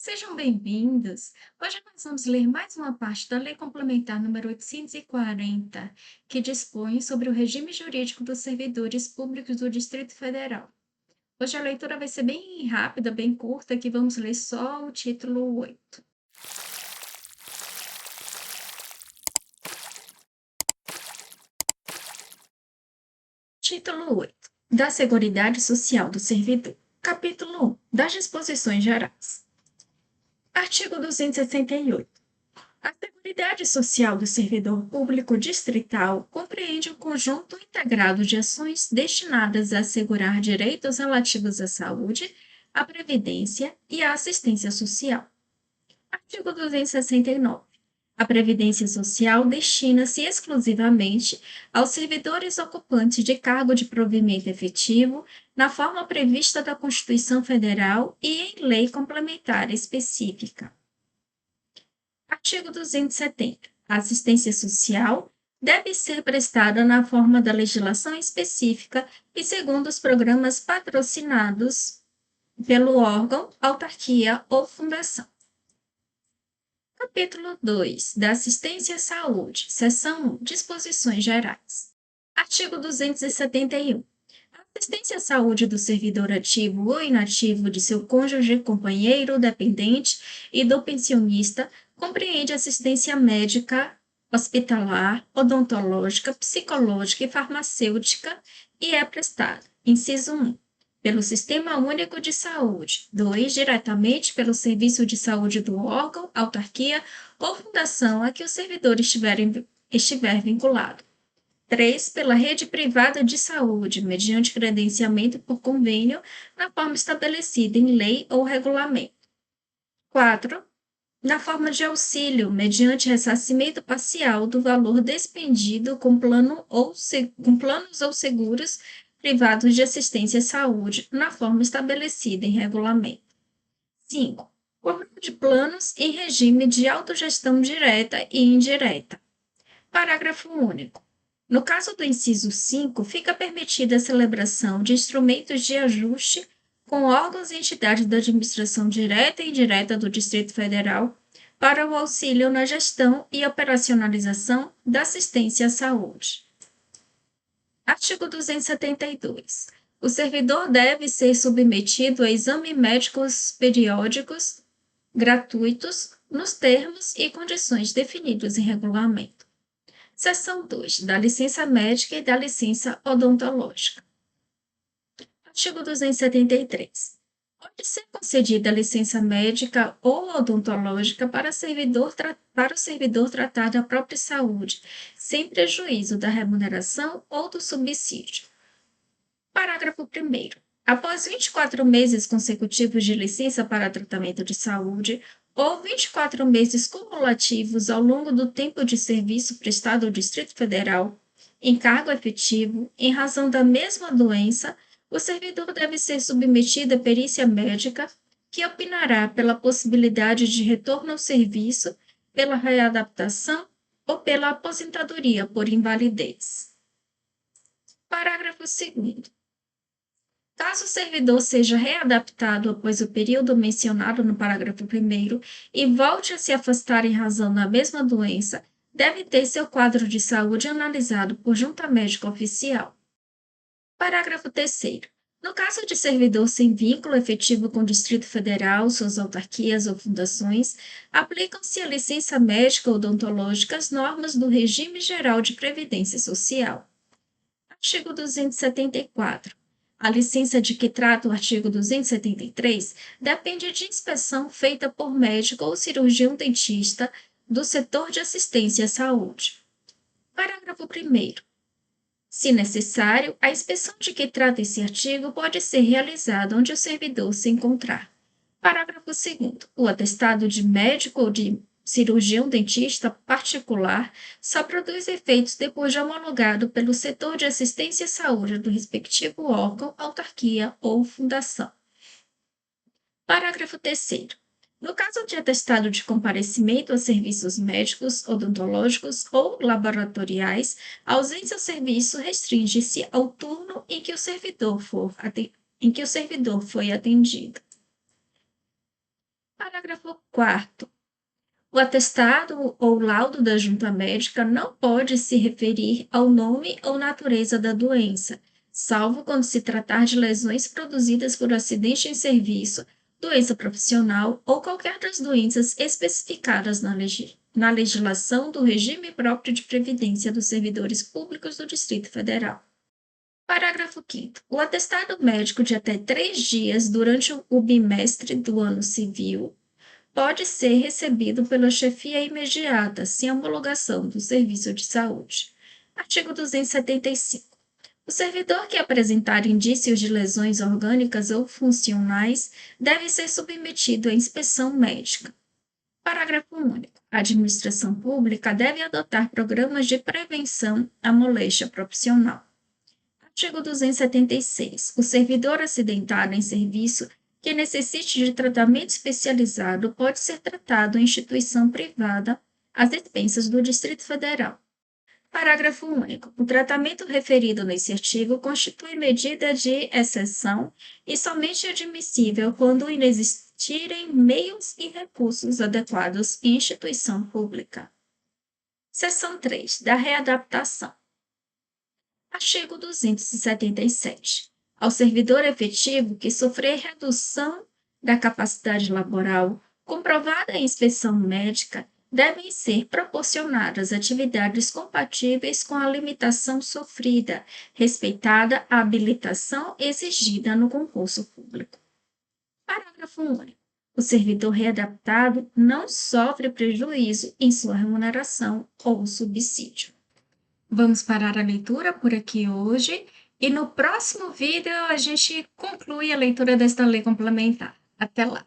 Sejam bem-vindos. Hoje nós vamos ler mais uma parte da Lei Complementar número 840, que dispõe sobre o regime jurídico dos servidores públicos do Distrito Federal. Hoje a leitura vai ser bem rápida, bem curta, que vamos ler só o título 8. Título 8. Da Seguridade Social do Servidor. Capítulo 1. Das Disposições Gerais. Artigo 268. A Seguridade Social do Servidor Público Distrital compreende um conjunto integrado de ações destinadas a assegurar direitos relativos à saúde, à previdência e à assistência social. Artigo 269. A Previdência Social destina-se exclusivamente aos servidores ocupantes de cargo de provimento efetivo, na forma prevista da Constituição Federal e em lei complementar específica. Artigo 270. A assistência social deve ser prestada na forma da legislação específica e segundo os programas patrocinados pelo órgão, autarquia ou fundação. Capítulo 2. Da Assistência à Saúde. Seção 1. Disposições Gerais. Artigo 271. A assistência à saúde do servidor ativo ou inativo, de seu cônjuge, companheiro, dependente e do pensionista compreende assistência médica, hospitalar, odontológica, psicológica e farmacêutica e é prestada, inciso 1, pelo Sistema Único de Saúde, 2, diretamente pelo Serviço de Saúde do órgão, autarquia ou fundação a que o servidor estiver vinculado. 3, pela rede privada de saúde, mediante credenciamento por convênio, na forma estabelecida em lei ou regulamento. 4, na forma de auxílio, mediante ressarcimento parcial do valor despendido com planos ou seguros privados de assistência à saúde, na forma estabelecida em regulamento. 5. Por meio de planos em regime de autogestão direta e indireta. Parágrafo único. No caso do inciso 5, fica permitida a celebração de instrumentos de ajuste com órgãos e entidades da administração direta e indireta do Distrito Federal para o auxílio na gestão e operacionalização da assistência à saúde. Artigo 272. O servidor deve ser submetido a exames médicos periódicos gratuitos nos termos e condições definidos em regulamento. Seção 2. Da licença médica e da licença odontológica. Artigo 273. Pode ser concedida licença médica ou odontológica para o servidor tratar da própria saúde, sem prejuízo da remuneração ou do subsídio. Parágrafo 1º. Após 24 meses consecutivos de licença para tratamento de saúde, ou 24 meses cumulativos ao longo do tempo de serviço prestado ao Distrito Federal, em cargo efetivo, em razão da mesma doença, o servidor deve ser submetido à perícia médica, que opinará pela possibilidade de retorno ao serviço, pela readaptação ou pela aposentadoria por invalidez. Parágrafo 2º. Caso o servidor seja readaptado após o período mencionado no parágrafo 1º e volte a se afastar em razão da mesma doença, deve ter seu quadro de saúde analisado por junta médica oficial. Parágrafo 3º. No caso de servidor sem vínculo efetivo com o Distrito Federal, suas autarquias ou fundações, aplicam-se à licença médica ou odontológica as normas do Regime Geral de Previdência Social. Artigo 274. A licença de que trata o artigo 273 depende de inspeção feita por médico ou cirurgião dentista do setor de assistência à saúde. Parágrafo 1º. Se necessário, a inspeção de que trata esse artigo pode ser realizada onde o servidor se encontrar. Parágrafo 2º. O atestado de médico ou de cirurgião dentista particular só produz efeitos depois de homologado pelo setor de assistência à saúde do respectivo órgão, autarquia ou fundação. Parágrafo 3º. No caso de atestado de comparecimento a serviços médicos, odontológicos ou laboratoriais, a ausência ao serviço restringe-se ao turno em que o servidor foi atendido. Parágrafo 4º. O atestado ou laudo da junta médica não pode se referir ao nome ou natureza da doença, salvo quando se tratar de lesões produzidas por acidente em serviço, doença profissional ou qualquer das doenças especificadas na legislação do regime próprio de previdência dos servidores públicos do Distrito Federal. Parágrafo 5º. O atestado médico de até 3 dias durante o bimestre do ano civil pode ser recebido pela chefia imediata, sem homologação do serviço de saúde. Artigo 275. O servidor que apresentar indícios de lesões orgânicas ou funcionais deve ser submetido à inspeção médica. Parágrafo único. A administração pública deve adotar programas de prevenção à moléstia profissional. Artigo 276. O servidor acidentado em serviço que necessite de tratamento especializado pode ser tratado em instituição privada às expensas do Distrito Federal. Parágrafo único. O tratamento referido nesse artigo constitui medida de exceção e somente admissível quando inexistirem meios e recursos adequados em instituição pública. Seção 3. Da readaptação. Artigo 277. Ao servidor efetivo que sofrer redução da capacidade laboral comprovada em inspeção médica, devem ser proporcionadas atividades compatíveis com a limitação sofrida, respeitada a habilitação exigida no concurso público. Parágrafo único. O servidor readaptado não sofre prejuízo em sua remuneração ou subsídio. Vamos parar a leitura por aqui hoje e no próximo vídeo a gente conclui a leitura desta lei complementar. Até lá!